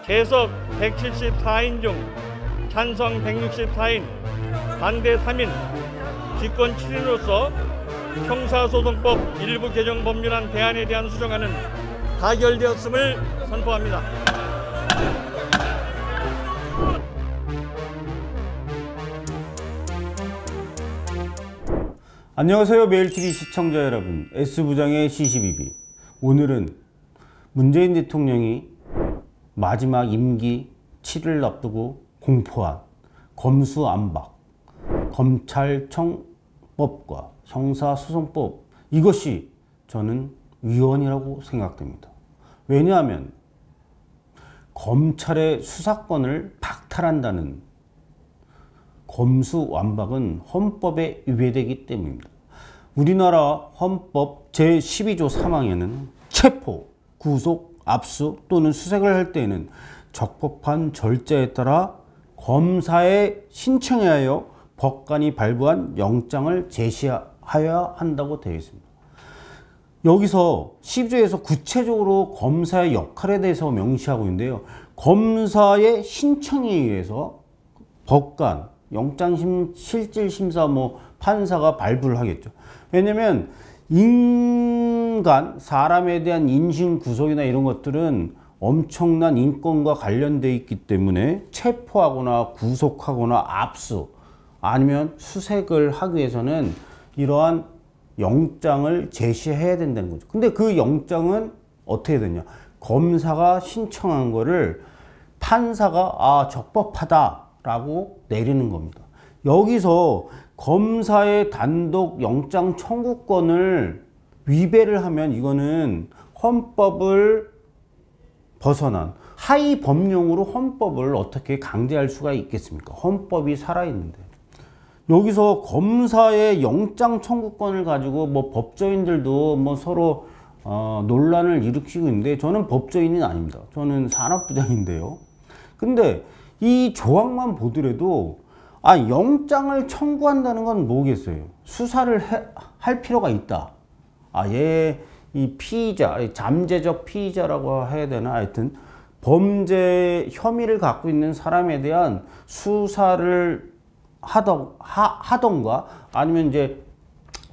재석 174인 중 찬성 164인, 반대 3인, 기권 7인으로서 형사소송법 일부 개정 법률안 대안에 대한 수정안은 가결되었음을 선포합니다. 안녕하세요. 매일TV 시청자 여러분, S부장의 시시비비. 오늘은 문재인 대통령이 마지막 임기 7일 앞두고 공포한 검수안박, 검찰청법과 형사소송법, 이것이 저는 위헌이라고 생각됩니다. 왜냐하면 검찰의 수사권을 박탈한다는 검수완박은 헌법에 위배되기 때문입니다. 우리나라 헌법 제12조 3항에는 체포, 구속, 압수 또는 수색을 할 때에는 적법한 절차에 따라 검사에 신청해야 하여 법관이 발부한 영장을 제시하여야 한다고 되어 있습니다. 여기서 12조에서 구체적으로 검사의 역할에 대해서 명시하고 있는데요. 검사의 신청에 의해서 법관, 영장실질심사, 판사가 발부를 하겠죠. 왜냐면 인간, 사람에 대한 인신 구속이나 이런 것들은 엄청난 인권과 관련되어 있기 때문에 체포하거나 구속하거나 압수 아니면 수색을 하기 위해서는 이러한 영장을 제시해야 된다는 거죠. 근데 그 영장은 어떻게 되냐? 검사가 신청한 거를 판사가 적법하다라고 내리는 겁니다. 여기서 검사의 단독 영장 청구권을 위배를 하면 이거는 헌법을 벗어난 하위 법령으로 헌법을 어떻게 강제할 수가 있겠습니까? 헌법이 살아있는데. 여기서 검사의 영장 청구권을 가지고 법조인들도 서로 논란을 일으키고 있는데, 저는 법조인은 아닙니다. 저는 산업부장인데요. 근데 이 조항만 보더라도 영장을 청구한다는 건 뭐겠어요? 수사를 할 필요가 있다. 이 피의자, 잠재적 피의자라고 해야 되나? 하여튼 범죄 혐의를 갖고 있는 사람에 대한 수사를 하던가 아니면 이제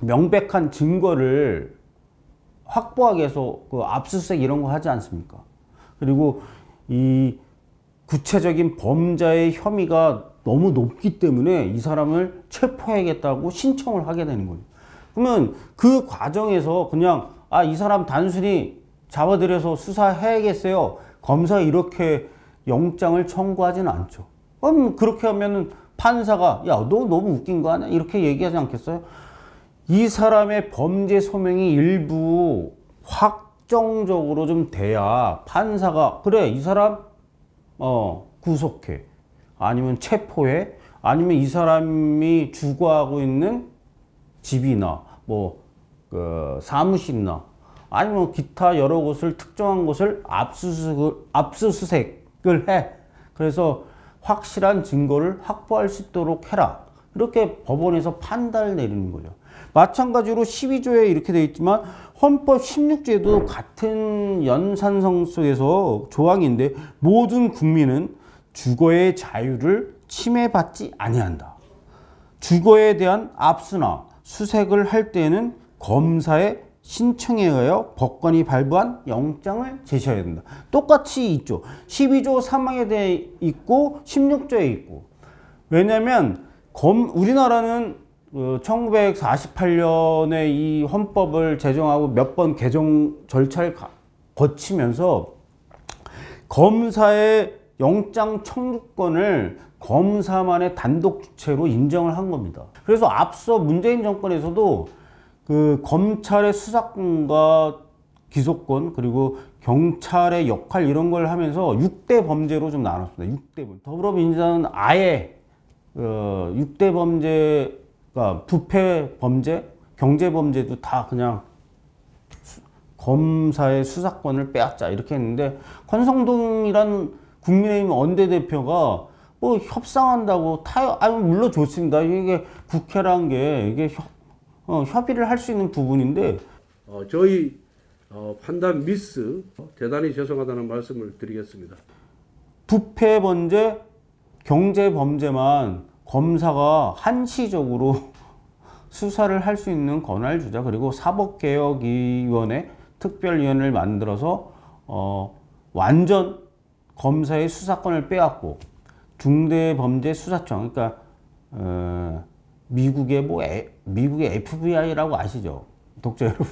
명백한 증거를 확보하기 위해서 압수수색 이런 거 하지 않습니까? 그리고 이 구체적인 범죄의 혐의가 너무 높기 때문에 이 사람을 체포해야겠다고 신청을 하게 되는 거예요. 그러면 그 과정에서 그냥 이 사람 단순히 잡아들여서 수사해야겠어요. 검사가 이렇게 영장을 청구하지는 않죠. 그럼 그렇게 하면은 판사가 너 너무 웃긴 거 아니야? 이렇게 얘기하지 않겠어요? 이 사람의 범죄 소명이 일부 확정적으로 좀 돼야 판사가 그래, 이 사람 구속해, 아니면 체포해, 아니면 이 사람이 주거하고 있는 집이나 사무실이나 아니면 기타 여러 곳을, 특정한 곳을 압수수색을 해. 그래서 확실한 증거를 확보할 수 있도록 해라. 이렇게 법원에서 판단을 내리는 거죠. 마찬가지로 12조에 이렇게 되어 있지만 헌법 16조에도 같은 연산성 속에서 조항인데, 모든 국민은 주거의 자유를 침해받지 아니한다. 주거에 대한 압수나 수색을 할 때에는 검사의 신청에 의하여 법관이 발부한 영장을 제시해야 된다. 똑같이 있죠. 12조 3항에 대해 있고 16조에 있고. 왜냐면 우리나라는 1948년에 이 헌법을 제정하고 몇 번 개정 절차를 거치면서 검사의 영장 청구권을 검사만의 단독 주체로 인정을 한 겁니다. 그래서 앞서 문재인 정권에서도 검찰의 수사권과 기소권, 그리고 경찰의 역할 이런 걸 하면서 6대 범죄로 좀 나눴습니다. 6대 범죄. 더불어민주당은 아예 6대 범죄가 부패 범죄, 경제 범죄도 다 그냥 검사의 수사권을 빼앗자 이렇게 했는데, 권성동이란 국민의힘 원내대표가 협상한다고 물론 좋습니다. 이게 국회란 게 이게 협의를 할 수 있는 부분인데, 저희 판단 미스 대단히 죄송하다는 말씀을 드리겠습니다. 부패 범죄, 경제 범죄만 검사가 한시적으로 수사를 할 수 있는 권한을 주자. 그리고 사법개혁위원회 특별위원회를 만들어서 완전 검사의 수사권을 빼앗고 중대범죄수사청, 그러니까 미국의 미국의 FBI라고 아시죠? 독자 여러분.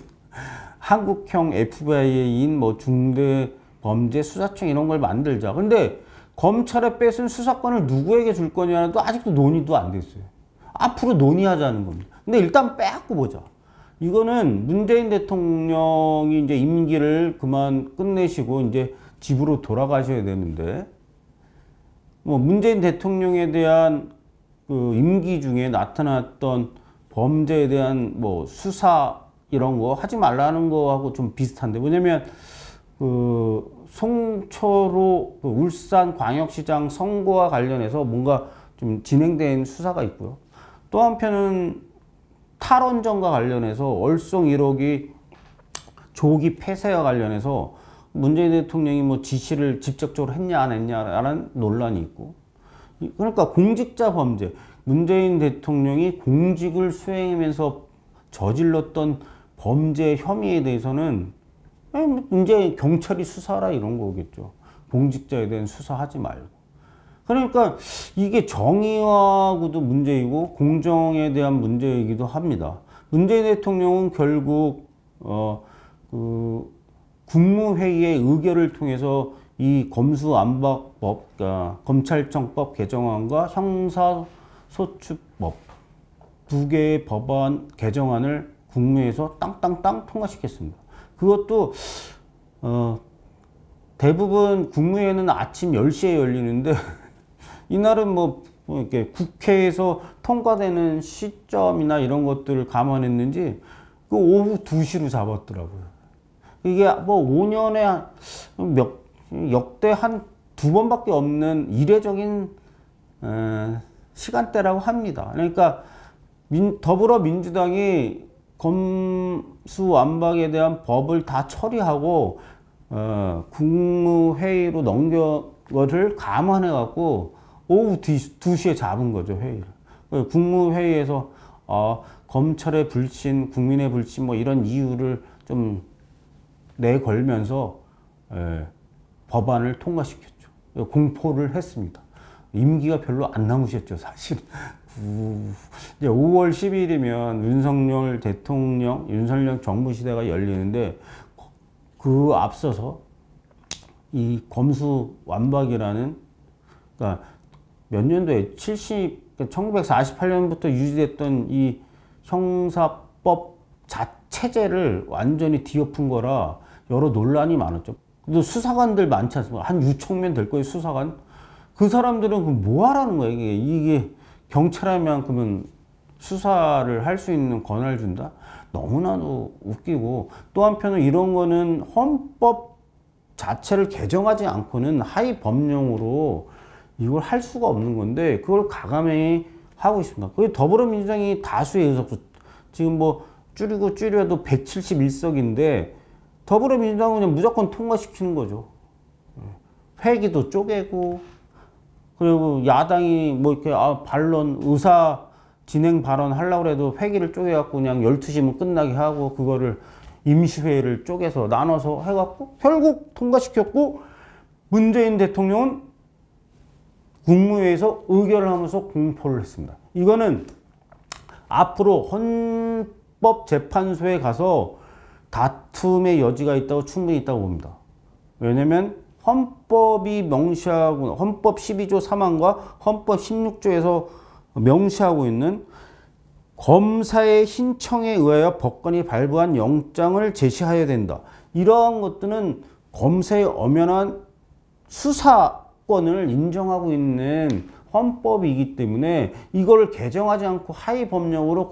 한국형 FBI인 뭐 중대범죄수사청 이런 걸 만들자. 근데 검찰에 뺏은 수사권을 누구에게 줄 거냐도 아직도 논의도 안 됐어요. 앞으로 논의하자는 겁니다. 근데 일단 빼앗고 보자. 이거는 문재인 대통령이 이제 임기를 그만 끝내시고 이제 집으로 돌아가셔야 되는데, 뭐 문재인 대통령에 대한 그 임기 중에 나타났던 범죄에 대한 뭐 수사 이런 거 하지 말라는 거하고 좀 비슷한데, 뭐냐면 그 송철호 그 울산광역시장 선거와 관련해서 뭔가 좀 진행된 수사가 있고요. 또 한편은 탈원전과 관련해서 월성 1호기 조기 폐쇄와 관련해서 문재인 대통령이 뭐 지시를 직접적으로 했냐 안 했냐라는 논란이 있고, 그러니까 공직자 범죄, 문재인 대통령이 공직을 수행하면서 저질렀던 범죄 혐의에 대해서는 이제 경찰이 수사하라 이런 거겠죠. 공직자에 대한 수사하지 말고. 그러니까 이게 정의하고도 문제이고 공정에 대한 문제이기도 합니다. 문재인 대통령은 결국 국무회의의 의결을 통해서 이 검수안박법, 그러니까 검찰청법 개정안과 형사소추법 두 개의 법안 개정안을 국무회의에서 땅땅땅 통과시켰습니다. 그것도 대부분 국무회의는 아침 10시에 열리는데 이날은 뭐 이렇게 국회에서 통과되는 시점이나 이런 것들을 감안했는지 그 오후 2시로 잡았더라고요. 이게 뭐 5년에 역대 한 2번밖에 없는 이례적인 시간대라고 합니다. 그러니까 더불어민주당이 검수완박에 대한 법을 다 처리하고 국무회의로 넘겨를 감안해 갖고 오후 2시에 잡은 거죠, 회의를. 국무회의에서 검찰의 불신, 국민의 불신 뭐 이런 이유를 좀 내걸면서 법안을 통과시켰죠. 공포를 했습니다. 임기가 별로 안 남으셨죠, 사실. 이제 5월 10일이면 윤석열 대통령, 윤석열 정부 시대가 열리는데 그 앞서서 이 검수완박이라는, 그러니까 몇 년도에 1948년부터 유지됐던 이 형사법 체제를 완전히 뒤엎은 거라 여러 논란이 많았죠. 또 수사관들 많지 않습니까? 한 6천 될 거예요, 수사관. 그 사람들은 뭐 하라는 거예요? 이게 경찰에만큼은 수사를 할 수 있는 권한을 준다? 너무나도 웃기고, 또 한편은 이런 거는 헌법 자체를 개정하지 않고는 하위 법령으로 이걸 할 수가 없는 건데 그걸 과감히 하고 있습니다. 그 더불어민주당이 다수의 의석수, 지금 뭐 줄여도 171석인데 더불어민주당은 그냥 무조건 통과시키는 거죠. 회기도 쪼개고, 그리고 야당이 뭐 이렇게 반론, 의사 진행 발언 하려고 해도 회기를 쪼개갖고 그냥 12시면 끝나게 하고, 그거를 임시회의를 쪼개서 나눠서 해갖고 결국 통과시켰고, 문재인 대통령은 국무회의에서 의결을 하면서 공포를 했습니다. 이거는 앞으로 헌법재판소에 가서 다툼의 여지가 있다고 충분히 있다고 봅니다. 왜냐면 헌법이 명시하고, 헌법 12조 3항과 헌법 16조에서 명시하고 있는 검사의 신청에 의하여 법관이 발부한 영장을 제시해야 된다. 이러한 것들은 검사의 엄연한 수사권을 인정하고 있는 헌법이기 때문에 이걸 개정하지 않고 하위 법령으로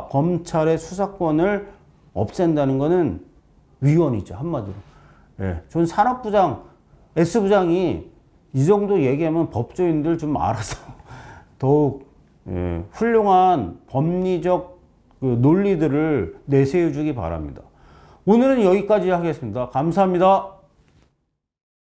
검찰의 수사권을 없앤다는 것은 위헌이죠, 한마디로. 예, 전 산업부장, S부장이 이 정도 얘기하면 법조인들 좀 알아서 더욱 훌륭한 법리적 그 논리들을 내세워 주기 바랍니다. 오늘은 여기까지 하겠습니다. 감사합니다.